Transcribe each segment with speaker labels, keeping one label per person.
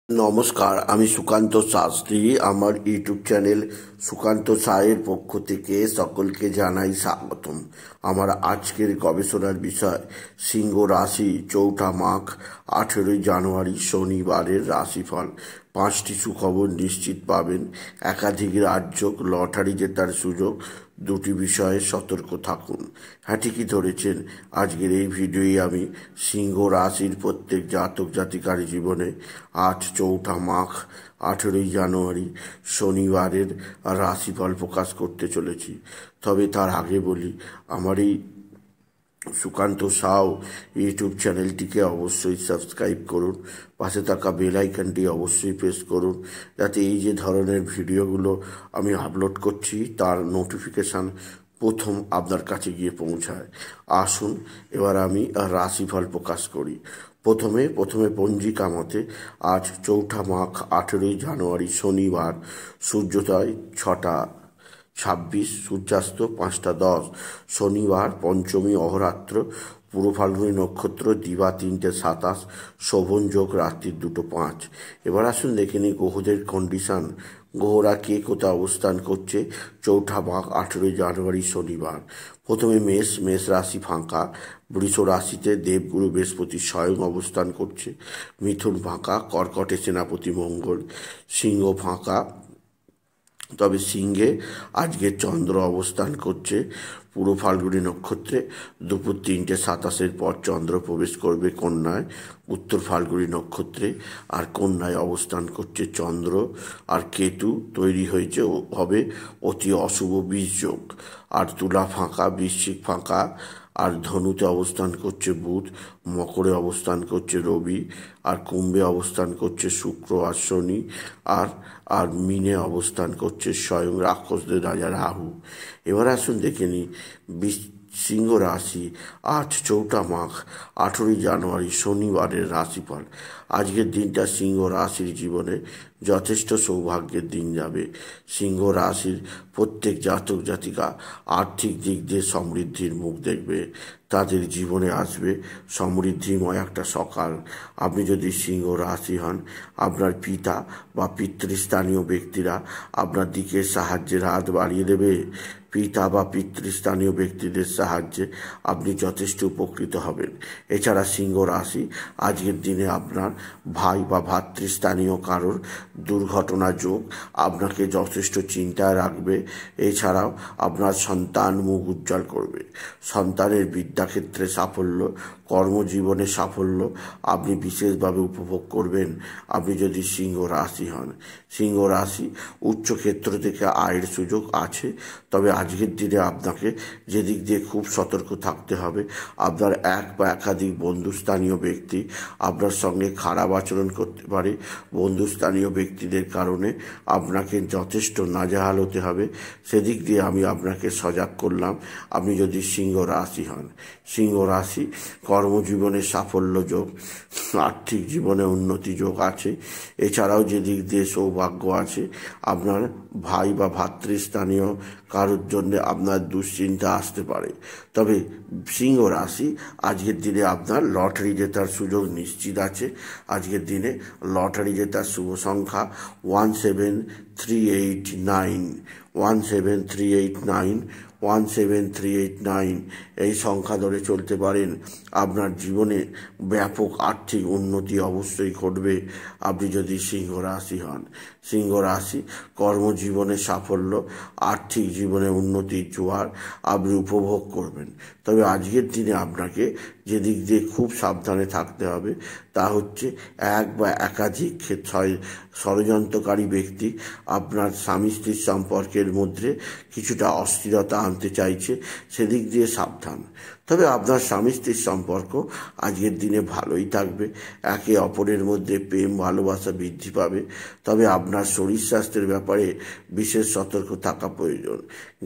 Speaker 1: নমস্কার, আমি সুকান্ত শাস্ত্রী। আমার ইউটিউব চ্যানেল সুকান্ত সায়ের পক্ষ থেকে সকলকে জানাই স্বাগতম। আমার আজকের গবেষণার বিষয় সিংহ রাশি, 4 মাঘ 18 জানুয়ারি শনিবারের রাশিফল। 5টি সুখবর নিশ্চিত পাবেন, একাধিক রাজ্য, লটারি জেতার সুযোগ। 2টি বিষয়ে সতর্ক থাকুন। হ্যাঁ, ঠিকই ধরেছেন। আজকের এই ভিডিওয়ে আমি সিংহ রাশির প্রত্যেক জাতক জাতিকার জীবনে আজ 4 মাঘ 18 জানুয়ারি শনিবারের রাশিফল প্রকাশ করতে চলেছি। তবে তার আগে বলি, আমার এই সুকান্ত সাউ ইউটিউব চ্যানেলটিকে অবশ্যই সাবস্ক্রাইব করুন, পাশে থাকা বেল আইকনটি অবশ্যই প্রেস করুন, যাতে এই যে ধরনের ভিডিওগুলো আমি আপলোড করছি তার নোটিফিকেশান প্রথম আপনার কাছে গিয়ে পৌঁছায়। আসুন এবার আমি রাশিফল প্রকাশ করি। প্রথমে পঞ্জিকা মতে আজ 4 মাঘ 18 জানুয়ারি শনিবার, সূর্যোদয় 6টা 26, সূর্যাস্ত 5টা 10। শনিবার পঞ্চমী অহরাত্র, পূর্ব ফাল্গুনী নক্ষত্র, দিবা 3টে 27, শোভন যোগ রাত্রি 2টো 5। এবার আসুন দেখে নিই গ্রহদের কন্ডিশন। গ্রহরা কে কোথায় অবস্থান করছে 4 মাঘ 18 জানুয়ারি শনিবার। প্রথমে মেষ রাশি ফাঁকা, বৃষ রাশিতে দেবগুরু বৃহস্পতি স্বয়ং অবস্থান করছে। মিথুন ফাঁকা, কর্কটে সেনাপতি মঙ্গল। সিংহ ফাঁকা, তবে সিংহে আজকে চন্দ্র অবস্থান করছে পূর্ব ফাল্গুনী নক্ষত্রে। দুপুর 3টে 27 পর চন্দ্র প্রবেশ করবে কন্যায়, উত্তর ফাল্গুনী নক্ষত্রে। আর কন্যায় অবস্থান করছে চন্দ্র আর কেতু, তৈরি হয়েছে হবে অতি অশুভ বীজযোগ। আর তুলা ফাঁকা, বৃশ্চিক ফাঁকা, আর ধনুতে অবস্থান করছে বুধ, মকরে অবস্থান করছে রবি, আর কুম্ভে অবস্থান করছে শুক্র আর শনি, আর মিনে অবস্থান করছে স্বয়ং রাক্ষসদের রাজা রাহু। এবার আসুন দেখে নিই সিংহ রাশি আজ 4 মাঘ 18 জানুয়ারি শনিবারের রাশিফল। আজকের দিনটা সিংহ রাশির জীবনে যথেষ্ট সৌভাগ্যের দিন যাবে। সিংহ রাশির প্রত্যেক জাতক জাতিকা আর্থিক দিক দিয়ে সমৃদ্ধির মুখ দেখবে। তাদের জীবনে আসবে সমৃদ্ধিময় একটা সকাল। আপনি যদি সিংহ রাশি হন, আপনার পিতা বা পিতৃস্থানীয় ব্যক্তিরা আপনার দিকে সাহায্যের হাত বাড়িয়ে দেবে। পিতা বা পিতৃস্থানীয় ব্যক্তিদের সাহায্যে আপনি যথেষ্ট উপকৃত হবেন। এছাড়া সিংহ রাশি আজকের দিনে আপনার ভাই বা ভাতৃস্থানীয় কারোর দুর্ঘটনা যোগ আপনাকে যথেষ্ট চিন্তায় রাখবে। এছাড়াও আপনার সন্তান মুখ উজ্জ্বল করবে। সন্তানের বিদ্যাক্ষেত্রে সাফল্য, কর্মজীবনে সাফল্য আপনি বিশেষভাবে উপভোগ করবেন আপনি যদি সিংহ রাশি হন। সিংহ রাশি উচ্চ ক্ষেত্র থেকে আয়ের সুযোগ আছে, তবে আজকের দিনে আপনাকে যেদিক দিয়ে খুব সতর্ক থাকতে হবে, আপনার এক বা একাধিক বন্ধুস্থানীয় ব্যক্তি আপনার সঙ্গে খারাপ আচরণ করতে পারে। বন্ধুস্থানীয় ব্যক্তিদের কারণে আপনাকে যথেষ্ট নাজেহাল হতে হবে, সেদিক দিয়ে আমি আপনাকে সজাগ করলাম আপনি যদি সিংহ রাশি হন। সিংহ রাশি কর্মজীবনে সাফল্য যোগ, আর্থিক জীবনে উন্নতি যোগ আছে। এছাড়াও যে দিক দিয়ে সৌভাগ্য আছে, আপনার ভাই বা ভাতৃস্থানীয় কারোর জন্য আপনার দুশ্চিন্তা আসতে পারে। তবে সিংহ রাশি আজকের দিনে আপনার লটারি জেতার সুযোগ নিশ্চিত আছে। আজকের দিনে লটারি জেতার শুভ সংখ্যা 17389, 17389, 17389 এই সংখ্যা ধরে চলতে পারেন। আপনার জীবনে ব্যাপক আর্থিক উন্নতি অবশ্যই ঘটবে আপনি যদি সিংহ রাশি হন। সিংহ রাশি কর্মজীবনে সাফল্য, আর্থিক জীবনে উন্নতির জোয়ার আপনি উপভোগ করবেন। তবে আজকের দিনে আপনাকে যে দিক দিয়ে খুব সাবধানে থাকতে হবে তা হচ্ছে, এক বা একাধিক ষড়যন্ত্রকারী ব্যক্তি আপনার স্বামী স্ত্রীর সম্পর্কের মধ্যে কিছুটা অস্থিরতা আনতে চাইছে, সেদিক দিয়ে সাবধান। তবে আপনার স্বামী স্ত্রীর সম্পর্ক আজকের দিনে ভালোই থাকবে। একে অপরের মধ্যে প্রেম ভালোবাসা বৃদ্ধি পাবে। তবে আপনার শরীর স্বাস্থ্যের ব্যাপারে বিশেষ সতর্ক থাকা প্রয়োজন।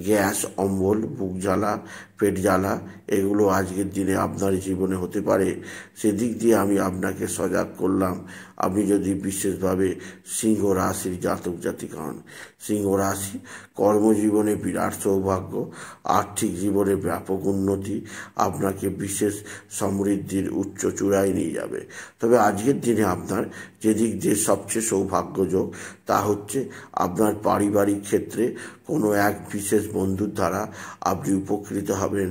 Speaker 1: গ্যাস, অম্বল, বুক জ্বালা, পেট জ্বালা এগুলো আজকের দিনে আপনার জীবনে হতে পারে, সেদিক দিয়ে আমি আপনাকে সজাগ করলাম আপনি যদি বিশেষভাবে সিংহ রাশির জাতক জাতিকা হন। সিংহ রাশি কর্মজীবনে বিরাট সৌভাগ্য, আর্থিক জীবনে ব্যাপক উন্নতি আপনাকে বিশেষ সমৃদ্ধির উচ্চ চূড়ায় নিয়ে যাবে। তবে আজকের দিনে আপনার যেদিক দিয়ে সবচেয়ে সৌভাগ্যযোগ তা হচ্ছে আপনার পারিবারিক ক্ষেত্রে কোনো এক বিশেষ বন্ধুর দ্বারা আপনি উপকৃত হবেন।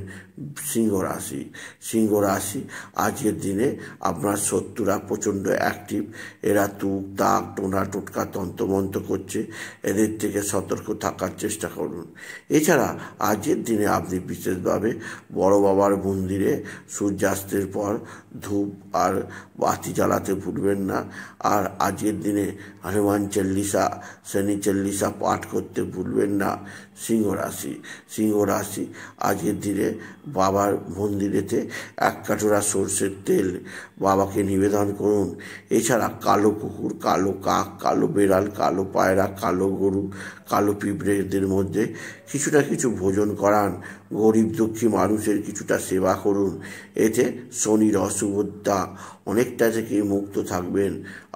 Speaker 1: সিংহ রাশি আজকের দিনে আপনার শত্রুরা প্রচণ্ড অ্যাক্টিভ, এরা তুক তাক টোনা টোটকা তন্ত্রমন্ত্র করছে, এদের থেকে সতর্ক থাকার চেষ্টা করুন। এছাড়া আজকের দিনে আপনি বিশেষভাবে বড় বাবার মন্দিরে সূর্যাস্তের পর ধূপ আর বাতি জ্বালাতে ভুলবেন না। আর আজকের দিনে হনুমান চল্লিশা শনি চল্লিশা পাঠ করতে ভুলবেন না। সিংহ রাশি আজকের দিনে বাবার মন্দিরেতে 1 কাটোরা সর্ষের তেল বাবাকে নিবেদন করুন। এছাড়া কালো কুকুর, কালো কাক, কালো বেড়াল, কালো পায়রা, কালো গরু, কালো পিঁপড়েদের মধ্যে কিছু না কিছু ভোজন করান। গরিব দুঃখী মানুষের কিছুটা সেবা করুন। এতে শনির অশুভতা অনেকটা থেকে মুক্ত থাকবেন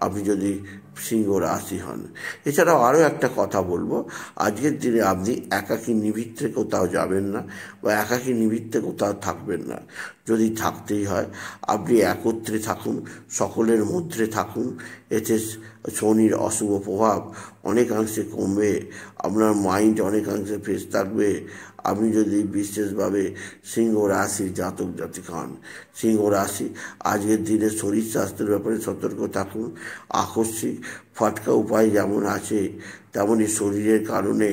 Speaker 1: আপনি যদি সিংহ রাশি হন। এছাড়াও আরও একটা কথা বলবো, আজকের দিনে আপনি একাকী নিমিত্তে কোথাও যাবেন না বা একাকী নিমিত্তে কোথাও থাকবেন না। যদি থাকতেই হয় আপনি একত্রে থাকুন, সকলের মধ্যে থাকুন। এতে শনির অশুভ প্রভাব অনেকাংশে কমবে, আপনার মাইন্ড অনেকাংশে ফ্রেশ থাকবে। আপনি যদি বিশেষভাবে সিংহ রাশির জাতক জাতিকা হন। সিংহ রাশি আজকের দিনে শরীর স্বাস্থ্যের ব্যাপারে সতর্ক থাকুন। আকস্মিক ফাটকা উপায় যেমন আছে তেমনই শরীরের কারণে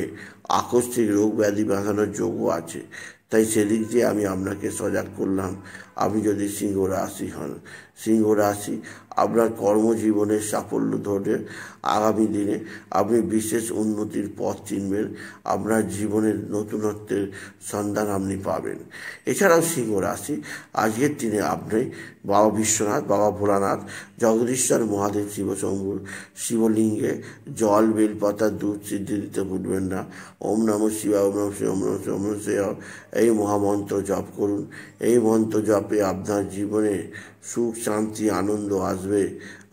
Speaker 1: আকস্মিক রোগ ব্যাধি বাঁধানোর যোগও আছে, তাই সেদিক দিয়ে আমি আপনাকে সজাগ করলাম। আপনি যদি সিংহ রাশি হন। সিংহ রাশি আপনার কর্মজীবনের সাফল্য ধরে আগামী দিনে আপনি বিশেষ উন্নতির পথ চিনবেন, আপনার জীবনের নতুনত্বের সন্ধান আপনি পাবেন। এছাড়াও সিংহ রাশি আজকের দিনে আপনি বাবা বিশ্বনাথ, বাবা ভোলানাথ, জগদীশ্বর মহাদেব শিবশম্ভুর শিবলিঙ্গে জল, বেলপাতা, দুধ সিদ্ধি দিতে ভুলবেন না। ওম নমঃ শিবায়, ওম নমঃ শিবায়, ওম নমঃ শিবায়, ওম নমঃ শিবায় এই মহামন্ত্র জপ করুন। এই মন্ত্র জপে আপনার জীবনে সুখ, শান্তি, আনন্দ আসবে।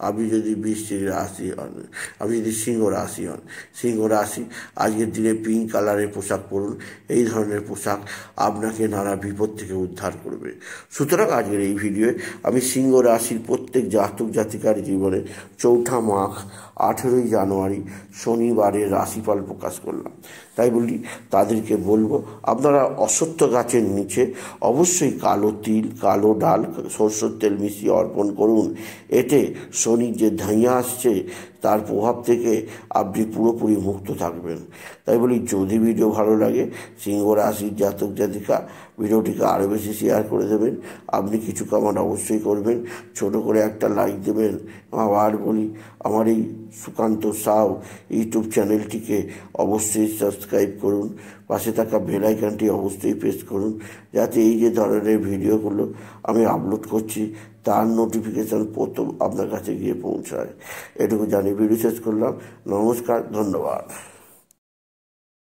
Speaker 1: আপনি যদি বৃশ্চিক রাশি হন, আপনি যদি সিংহ রাশি হন। সিংহ রাশি আজকের দিনে পিঙ্ক কালারের পোশাক পরুন। এই ধরনের পোশাক আপনাকে নানা বিপদ থেকে উদ্ধার করবে। সুতরাং আজকের এই ভিডিওয়ে আমি সিংহ রাশির প্রত্যেক জাতক জাতিকার জীবনে 4 মাঘ 18 জানুয়ারি শনিবারের রাশিফল প্রকাশ করলাম। তাই বলি তাদেরকে বলবো, আপনারা অশ্বত্থ গাছের নিচে অবশ্যই কালো তিল, কালো ডাল, সরষের তেল মিশিয়ে অর্পণ করুন। এতে শনির যে ধাইয়া আসছে তার প্রভাব থেকে আপনি পুরোপুরি মুক্ত থাকবেন। তাই বলি যদি ভিডিও ভালো লাগে সিংহ রাশির জাতক জাতিকা ভিডিওটিকে আরও বেশি শেয়ার করে দেবেন। আপনি কিছু কমেন্ট অবশ্যই করবেন, ছোট করে একটা লাইক দেবেন। আবার বলি আমার এই সুকান্ত সাউ ইউটিউব চ্যানেলটিকে অবশ্যই সাবস্ক্রাইব করুন, পাশে থাকা বেল আইকনটি অবশ্যই প্রেস করুন, যাতে এই যে ধরনের ভিডিওগুলো আমি আপলোড করছি তার নোটিফিকেশান প্রথম আপনার কাছে গিয়ে পৌঁছায়। এটুকু জানিয়ে ভিডিও শেষ করলাম। নমস্কার, ধন্যবাদ।